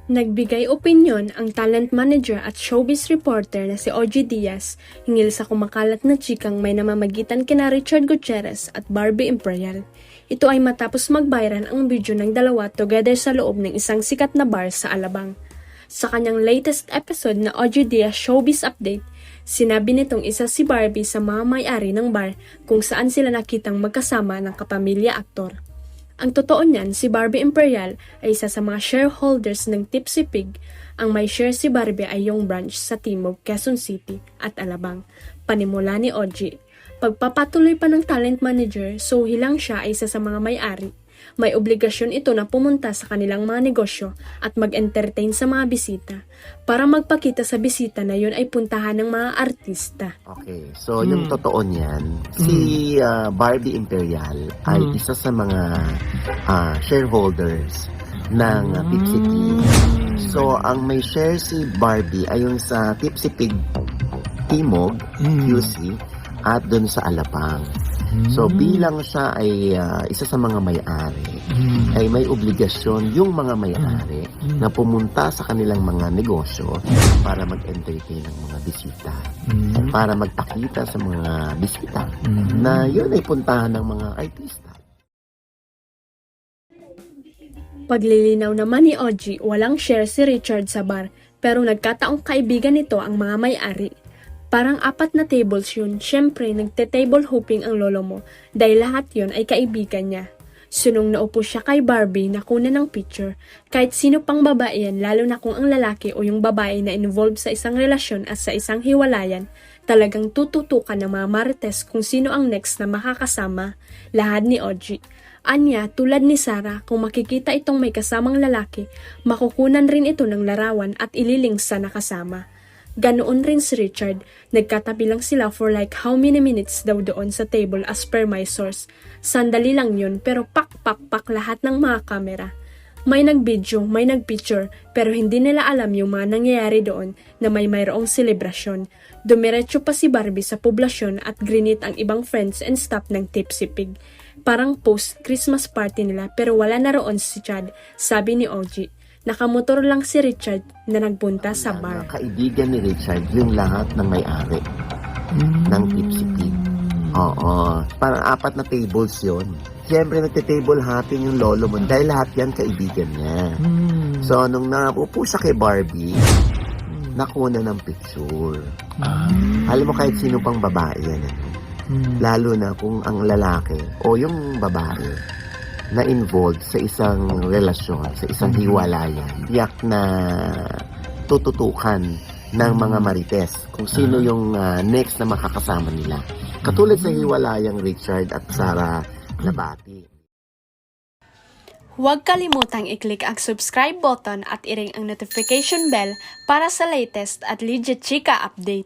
Nagbigay opinyon ang talent manager at showbiz reporter na si OG Diaz hinggil sa kumakalat na chikang may namamagitan kina Richard Gutierrez at Barbie Imperial. Ito ay matapos mag-viral ang video ng dalawa together sa loob ng isang sikat na bar sa Alabang. Sa kanyang latest episode na OG Diaz Showbiz Update, sinabi nitong isa si Barbie sa mga may-ari ng bar kung saan sila nakitang magkasama ng kapamilya aktor. Ang totoo niyan, si Barbie Imperial ay isa sa mga shareholders ng Tipsy Pig. Ang may share si Barbie ay yung branch sa Timog, Quezon City at Alabang. Panimula ni OG. Pagpapatuloy pa ng talent manager, so hilang siya ay isa sa mga may-ari. May obligasyon ito na pumunta sa kanilang mga negosyo at mag-entertain sa mga bisita. Para magpakita sa bisita na yun ay puntahan ng mga artista. Okay, so yung totoo niyan, si Barbie Imperial ay isa sa mga shareholders ng Tipsy Pig. So ang may share si Barbie ay yung sa Tipsy Pig Timog, QC, at dun sa Alabang. So bilang siya ay isa sa mga may-ari, ay may obligasyon yung mga may-ari na pumunta sa kanilang mga negosyo para mag-entertain ng mga bisita. Para magpakita sa mga bisita na yun ay puntahan ng mga artista. Paglilinaw naman ni OG, walang share si Richard sa bar pero nagkataong kaibigan nito ang mga may-ari. Parang 4 na tables yun, syempre nagte-table hopping ang lolo mo dahil lahat yun ay kaibigan niya. Sunong naupo siya kay Barbie na kuna ng picture. Kahit sino pang babae yan, lalo na kung ang lalaki o yung babae na involved sa isang relasyon at sa isang hiwalayan, talagang tututukan ng mga marites kung sino ang next na makakasama, lahad ni OG. Anya, tulad ni Sarah, kung makikita itong may kasamang lalaki, makukunan rin ito ng larawan at ililing sa nakasama. Ganoon rin si Richard, nagkatabi lang sila for like how many minutes daw doon sa table as per my source. Sandali lang yun pero pak lahat ng mga kamera. May nag-video, may nag-picture pero hindi nila alam yung mga nangyayari doon na may mayroong selebrasyon. Dumiretso pa si Barbie sa poblasyon at grinit ang ibang friends and staff ng Tipsy Pig. Parang post-Christmas party nila pero wala na roon si Chad, sabi ni OG. Nakamotor lang si Richard na nagpunta sa bar. Kaibigan ni Richard yung lahat ng may-ari ng Tipsy Pig. Oo. Parang 4 na tables yun. Siyempre nagte-table hopping yung lolo mo dahil lahat yan kaibigan niya. So nung napupo siya kay Barbie, nakuna ng picture. Alam mo kahit sino pang babae yan. Lalo na kung ang lalaki o yung babae na involved sa isang relasyon, sa isang hiwalayan, tiyak na tututukan ng mga marites kung sino yung next na makakasama nila. Katulad sa hiwalayang Richard at Sarah Labati. Huwag kalimutang i-click ang subscribe button at i-ring ang notification bell para sa latest at legit chika update.